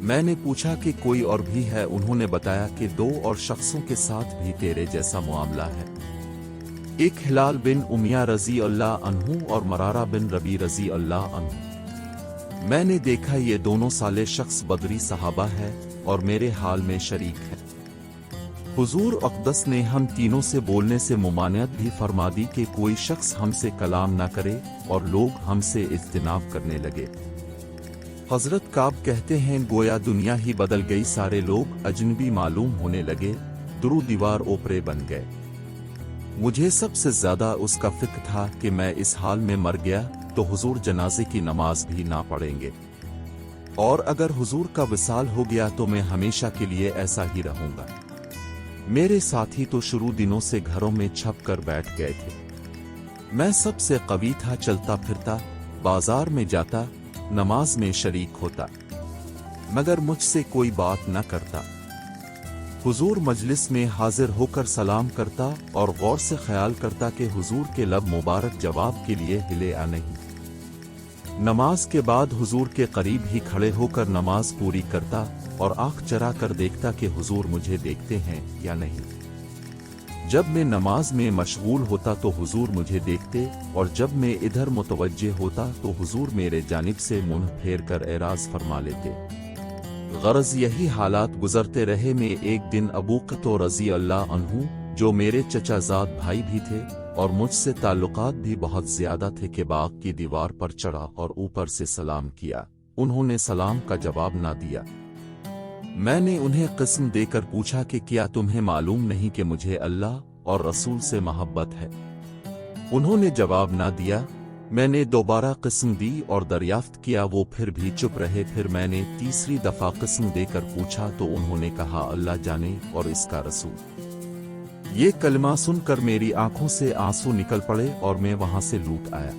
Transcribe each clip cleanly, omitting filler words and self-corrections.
میں نے پوچھا کہ کوئی اور بھی ہے؟ انہوں نے بتایا کہ 2 اور شخصوں کے ساتھ بھی تیرے جیسا معاملہ ہے، ایک ہلال بن امیہ رضی اللہ عنہ اور مرارہ بن ربی رضی اللہ عنہ۔ میں نے دیکھا یہ دونوں صالح شخص بدری صحابہ ہے اور میرے حال میں شریک ہے۔ حضور اقدس نے ہم تینوں سے بولنے سے ممانعت بھی فرما دی کہ کوئی شخص ہم سے کلام نہ کرے، اور لوگ ہم سے اجتناب کرنے لگے۔ حضرت کعب کہتے ہیں گویا دنیا ہی بدل گئی، سارے لوگ اجنبی معلوم ہونے لگے، درو دیوار اوپرے بن گئے۔ مجھے سب سے زیادہ اس کا فکر تھا کہ میں اس حال میں مر گیا تو حضور جنازے کی نماز بھی نہ پڑھیں گے، اور اگر حضور کا وصال ہو گیا تو میں ہمیشہ کے لیے ایسا ہی رہوں گا۔ میرے ساتھی تو شروع دنوں سے گھروں میں چھپ کر بیٹھ گئے تھے، میں سب سے قوی تھا، چلتا پھرتا، بازار میں جاتا، نماز میں شریک ہوتا، مگر مجھ سے کوئی بات نہ کرتا۔ حضور مجلس میں حاضر ہو کر سلام کرتا اور غور سے خیال کرتا کہ حضور کے لب مبارک جواب کے لیے ہلے یا نہیں۔ نماز کے بعد حضور کے قریب ہی کھڑے ہو کر نماز پوری کرتا اور آنکھ چرا کر دیکھتا کہ حضور مجھے دیکھتے ہیں یا نہیں۔ جب میں نماز میں مشغول ہوتا تو حضور مجھے دیکھتے، اور جب میں ادھر متوجہ ہوتا تو حضور میرے جانب سے منہ پھیر کر اعراض فرما لیتے۔ غرض یہی حالات گزرتے رہے۔ میں ایک دن ابو قطو رضی اللہ عنہ، جو میرے چچا زاد بھائی بھی تھے اور مجھ سے تعلقات بھی بہت زیادہ تھے، کہ باغ کی دیوار پر چڑھا اور اوپر سے سلام کیا۔ انہوں نے سلام کا جواب نہ دیا۔ میں نے انہیں قسم دے کر پوچھا کہ کیا تمہیں معلوم نہیں کہ مجھے اللہ اور رسول سے محبت ہے؟ انہوں نے جواب نہ دیا۔ میں نے دوبارہ قسم دی اور دریافت کیا، وہ پھر بھی چپ رہے۔ پھر میں نے تیسری دفعہ قسم دے کر پوچھا تو انہوں نے کہا اللہ جانے اور اس کا رسول۔ یہ کلمہ سن کر میری آنکھوں سے آنسو نکل پڑے اور میں وہاں سے لوٹ آیا۔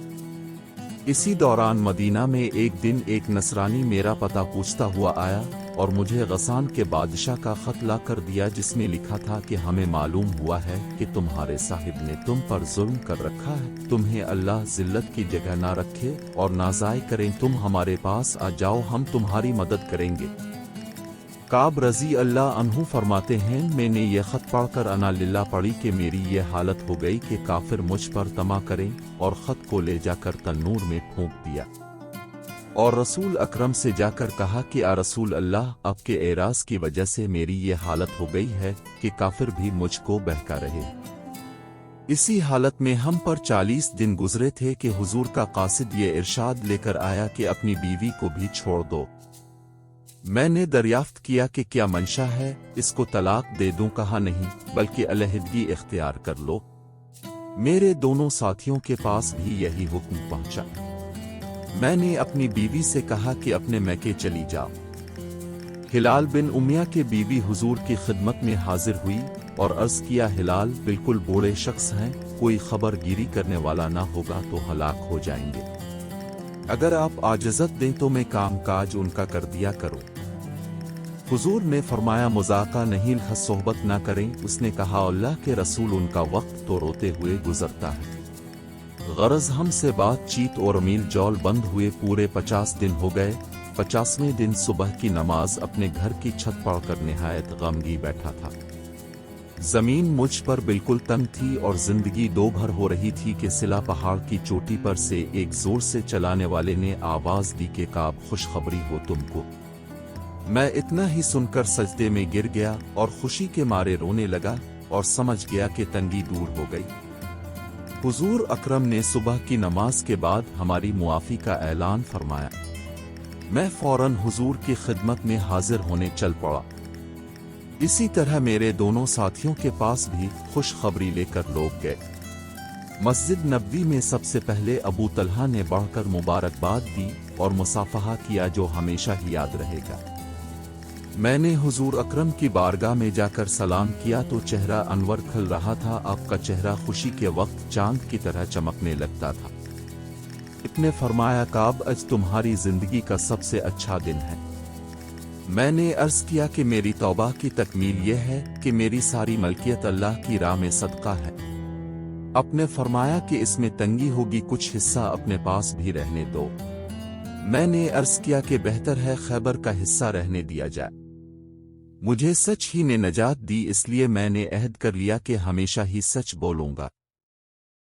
اسی دوران مدینہ میں ایک دن ایک نصرانی میرا پتہ پوچھتا ہوا آیا اور مجھے غسان کے بادشاہ کا خط لا کر دیا، جس میں لکھا تھا کہ ہمیں معلوم ہوا ہے کہ تمہارے صاحب نے تم پر ظلم کر رکھا ہے، تمہیں اللہ ذلت کی جگہ نہ رکھے اور نازائے کریں، تم ہمارے پاس آ جاؤ، ہم تمہاری مدد کریں گے۔ کعب رضی اللہ عنہ فرماتے ہیں میں نے یہ خط پڑھ کر انا للہ پڑھی کہ میری یہ حالت ہو گئی کہ کافر مجھ پر طمع کریں، اور خط کو لے جا کر تنور میں پھونک دیا، اور رسول اکرم سے جا کر کہا کہ آ رسول اللہ، آپ کے اعراض کی وجہ سے میری یہ حالت ہو گئی ہے کہ کافر بھی مجھ کو بہکا رہے۔ اسی حالت میں ہم پر 40 دن گزرے تھے کہ حضور کا قاصد یہ ارشاد لے کر آیا کہ اپنی بیوی کو بھی چھوڑ دو۔ میں نے دریافت کیا کہ کیا منشا ہے، اس کو طلاق دے دوں؟ کہا نہیں، بلکہ علیحدگی اختیار کر لو۔ میرے دونوں ساتھیوں کے پاس بھی یہی حکم پہنچا۔ میں نے اپنی بیوی سے کہا کہ اپنے میکے چلی جاؤ۔ ہلال بن امیہ کے بیوی حضور کی خدمت میں حاضر ہوئی اور عرض کیا ہلال بالکل بوڑھے شخص ہیں، کوئی خبر گیری کرنے والا نہ ہوگا تو ہلاک ہو جائیں گے، اگر آپ اجازت دیں تو میں کام کاج ان کا کر دیا کروں۔ حضور نے فرمایا مذاکرہ نہیں، صحبت نہ کریں۔ اس نے کہا اللہ کے رسول ان کا وقت تو روتے ہوئے گزرتا ہے، غرض ہم سے بات چیت اور میل جول بند ہوئے۔ پورے 50 دن ہو گئے۔ 50ویں دن صبح کی نماز اپنے گھر کی چھت پڑھ کر نہایت غمگین بیٹھا تھا۔ زمین مجھ پر بالکل تنگ تھی اور زندگی دو بھر ہو رہی تھی کہ سلا پہاڑ کی چوٹی پر سے ایک زور سے چلانے والے نے آواز دی کہ کعب خوشخبری ہو تم کو۔ میں اتنا ہی سن کر سجدے میں گر گیا اور خوشی کے مارے رونے لگا اور سمجھ گیا کہ تنگی دور ہو گئی۔ حضور اکرم نے صبح کی نماز کے بعد ہماری معافی کا اعلان فرمایا۔ میں فوراً حضور کی خدمت میں حاضر ہونے چل پڑا۔ اسی طرح میرے دونوں ساتھیوں کے پاس بھی خوشخبری لے کر لوگ گئے۔ مسجد نبوی میں سب سے پہلے ابو طلحہ نے بڑھ کر مبارکباد دی اور مصافحہ کیا، جو ہمیشہ ہی یاد رہے گا۔ میں نے حضور اکرم کی بارگاہ میں جا کر سلام کیا تو چہرہ انور کھل رہا تھا، آپ کا چہرہ خوشی کے وقت چاند کی طرح چمکنے لگتا تھا۔ آپ نے فرمایا کعب آج تمہاری زندگی کا سب سے اچھا دن ہے۔ میں نے عرض کیا کہ میری توبہ کی تکمیل یہ ہے کہ میری ساری ملکیت اللہ کی راہ میں صدقہ ہے۔ آپ نے فرمایا کہ اس میں تنگی ہوگی، کچھ حصہ اپنے پاس بھی رہنے دو۔ میں نے عرض کیا کہ بہتر ہے خیبر کا حصہ رہنے دیا جائے۔ مجھے سچ ہی نے نجات دی، اس لیے میں نے عہد کر لیا کہ ہمیشہ ہی سچ بولوں گا۔